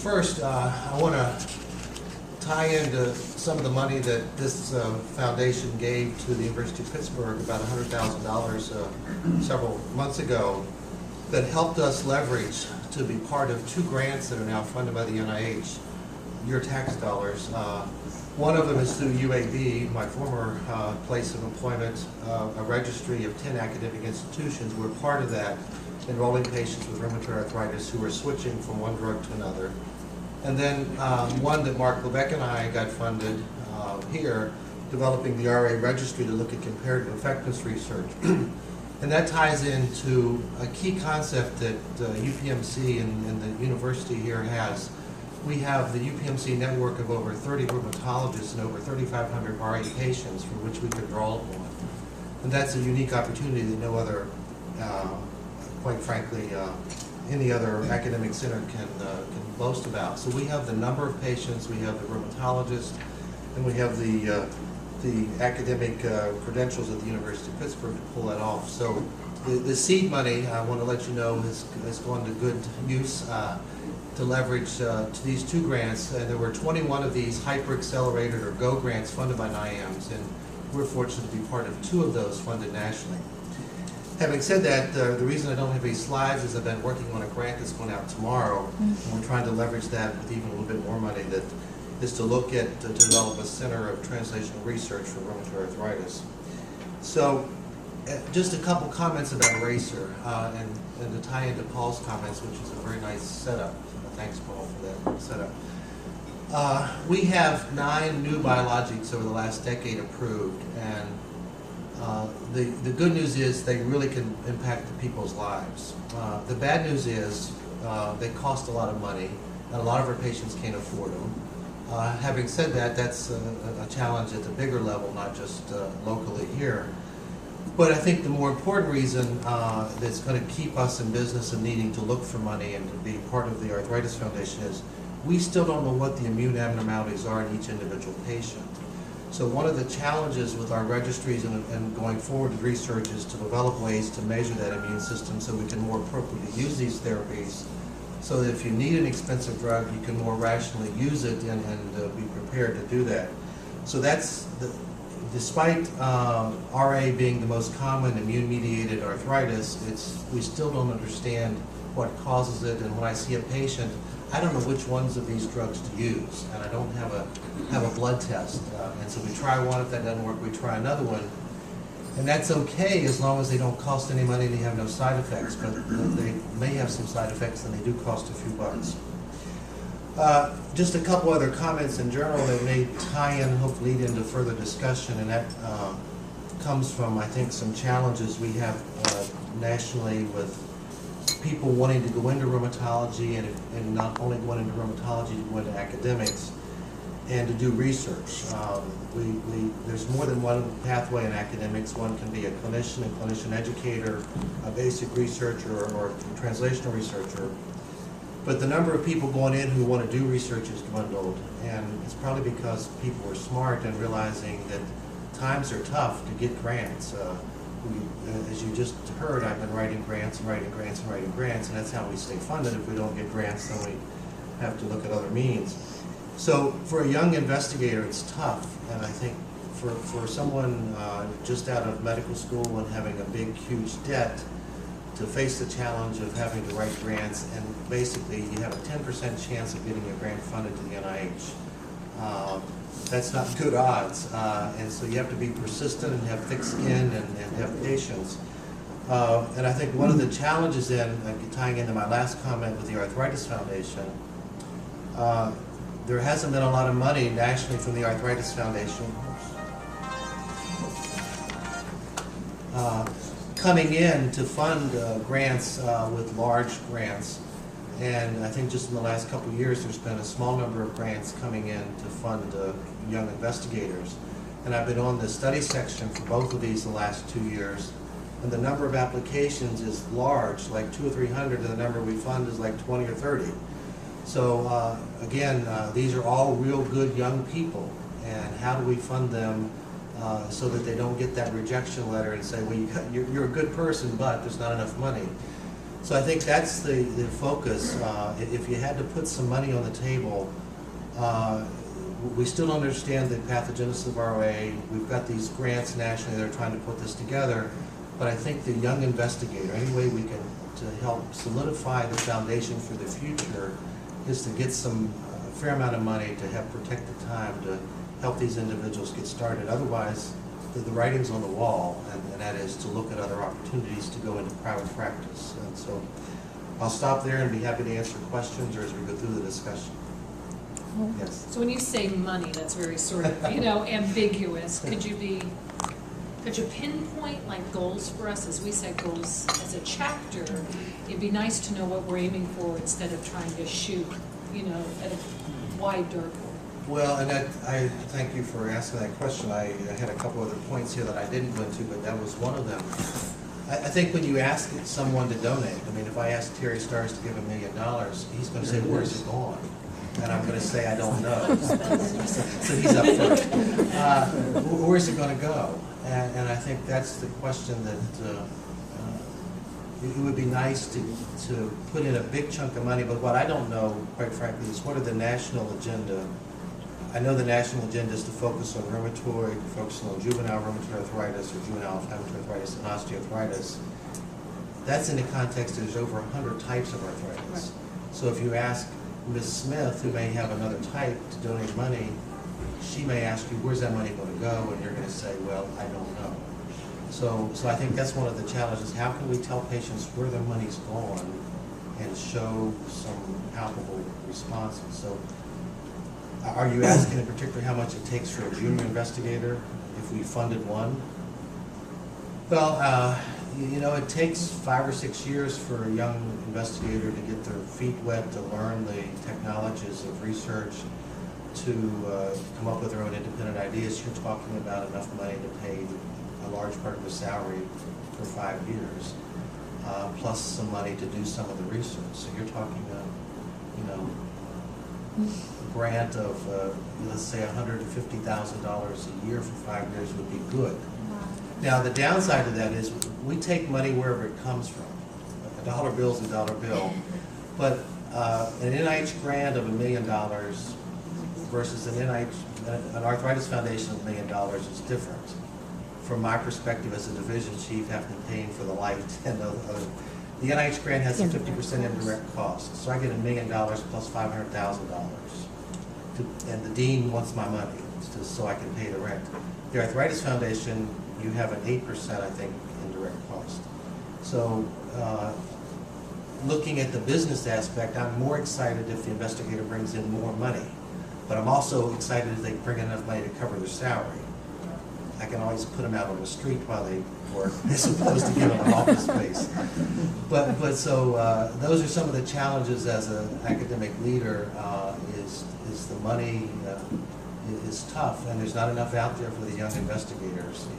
First, I want to tie into some of the money that this foundation gave to the University of Pittsburgh, about $100,000 several months ago, that helped us leverage to be part of two grants that are now funded by the NIH, your tax dollars. One of them is through UAB, my former place of employment, a registry of 10 academic institutions. We're part of that, enrolling patients with rheumatoid arthritis who are switching from one drug to another. And then one that Mark Levesque and I got funded here, developing the RA registry to look at comparative effectiveness research. And that ties into a key concept that UPMC and the university here has. We have the UPMC network of over 30 rheumatologists and over 3,500 RA patients for which we could draw upon. And that's a unique opportunity that no other, quite frankly, any other academic center can boast about. So we have the number of patients, we have the rheumatologists, and we have the academic credentials at the University of Pittsburgh to pull that off. So the seed money, I want to let you know, has gone to good use to leverage to these two grants. And there were 21 of these hyper-accelerated or GO grants funded by NIAMS, and we're fortunate to be part of two of those funded nationally. Having said that, the reason I don't have any slides is I've been working on a grant that's going out tomorrow, and we're trying to leverage that with even a little bit more money that is to look at, to develop a center of translational research for rheumatoid arthritis. So, just a couple comments about RACER, and to tie into Paul's comments, which is a very nice setup. Thanks, Paul, for that setup. We have 9 new biologics over the last decade approved, and the good news is they really can impact people's lives. The bad news is they cost a lot of money, and a lot of our patients can't afford them. Having said that, that's a challenge at the bigger level, not just locally here. But I think the more important reason that's going to keep us in business and needing to look for money and to be part of the Arthritis Foundation is we still don't know what the immune abnormalities are in each individual patient. So one of the challenges with our registries and going forward with research is to develop ways to measure that immune system so we can more appropriately use these therapies, so that if you need an expensive drug, you can more rationally use it and be prepared to do that. So that's, despite RA being the most common immune-mediated arthritis, we still don't understand what causes it, and when I see a patient, I don't know which ones of these drugs to use, and I don't have a blood test. And so we try one, if that doesn't work, we try another one. And that's okay as long as they don't cost any money and they have no side effects, but they may have some side effects and they do cost a few bucks. Just a couple other comments in general that may tie in, hopefully lead into further discussion, and that comes from, I think, some challenges we have nationally with people wanting to go into rheumatology and not only going into rheumatology, to go into academics and to do research. There's more than one pathway in academics. One can be a clinician educator, a basic researcher, or a translational researcher. But the number of people going in who want to do research is dwindled, and it's probably because people are smart and realizing that times are tough to get grants. As you just heard, I've been writing grants and writing grants and writing grants, and that's how we stay funded. If we don't get grants, then we have to look at other means. So for a young investigator, it's tough, and I think for someone just out of medical school and having a big, huge debt, to face the challenge of having to write grants, and basically you have a 10% chance of getting your grant funded to the NIH. That's not good odds, and so you have to be persistent and have thick skin and have patience. And I think one of the challenges then, tying into my last comment with the Arthritis Foundation, there hasn't been a lot of money nationally from the Arthritis Foundation coming in to fund grants with large grants. And I think just in the last couple of years, there's been a small number of grants coming in to fund young investigators. And I've been on the study section for both of these the last 2 years. And the number of applications is large, like 200 or 300, and the number we fund is like 20 or 30. So again, these are all real good young people. And how do we fund them so that they don't get that rejection letter and say, well, you're a good person, but there's not enough money. So I think that's the focus. If you had to put some money on the table, we still don't understand the pathogenesis of ROA. We've got these grants nationally that are trying to put this together, but I think the young investigator, any way we can to help solidify the foundation for the future is to get some fair amount of money to have protected time to help these individuals get started. Otherwise, the writing's on the wall, and that is to look at other opportunities to go into private practice. And so I'll stop there and be happy to answer questions or as we go through the discussion. Yes. So when you say money, that's very sort of, ambiguous. Could you pinpoint like goals for us? As we set goals as a chapter, it'd be nice to know what we're aiming for instead of trying to shoot, at a wide dartboard. Well, and I thank you for asking that question. I had a couple other points here that I didn't go into, but that was one of them. I think when you ask someone to donate, if I ask Terry Stars to give $1 million, he's going to say, where's it going? And I'm going to say, I don't know. So he's up first. Where's it going to go? And I think that's the question that it would be nice to put in a big chunk of money, but what I don't know, quite frankly, is what are the national agenda. I know the national agenda is to focus on rheumatoid, focus on juvenile rheumatoid arthritis or juvenile inflammatory arthritis and osteoarthritis. That's in the context there's over 100 types of arthritis. Right. So if you ask Ms. Smith, who may have another type, to donate money, she may ask you, where's that money going to go? And you're going to say, well, I don't know. So I think that's one of the challenges. How can we tell patients where their money's going and show some palpable responses? So are you asking in particular how much it takes for a junior investigator if we funded one? Well, it takes 5 or 6 years for a young investigator to get their feet wet, to learn the technologies of research, to come up with their own independent ideas. You're talking about enough money to pay a large part of their salary for 5 years, plus some money to do some of the research. So you're talking, a grant of, let's say, $150,000 a year for 5 years would be good. Now, the downside of that is we take money wherever it comes from. A dollar bill is a dollar bill. But an NIH grant of $1 million versus an arthritis foundation of $1 million is different. From my perspective as a division chief, having paying for the light and other. The NIH grant has a 50% indirect cost. So I get $1 million plus $500,000. And the dean wants my money so I can pay the rent. The Arthritis Foundation, you have an 8%, I think, indirect cost. So looking at the business aspect, I'm more excited if the investigator brings in more money. But I'm also excited if they bring in enough money to cover their salary. I can always put them out on the street while they work, as opposed to give them an office space. But so those are some of the challenges as an academic leader. Is the money is tough, and there's not enough out there for the young investigators.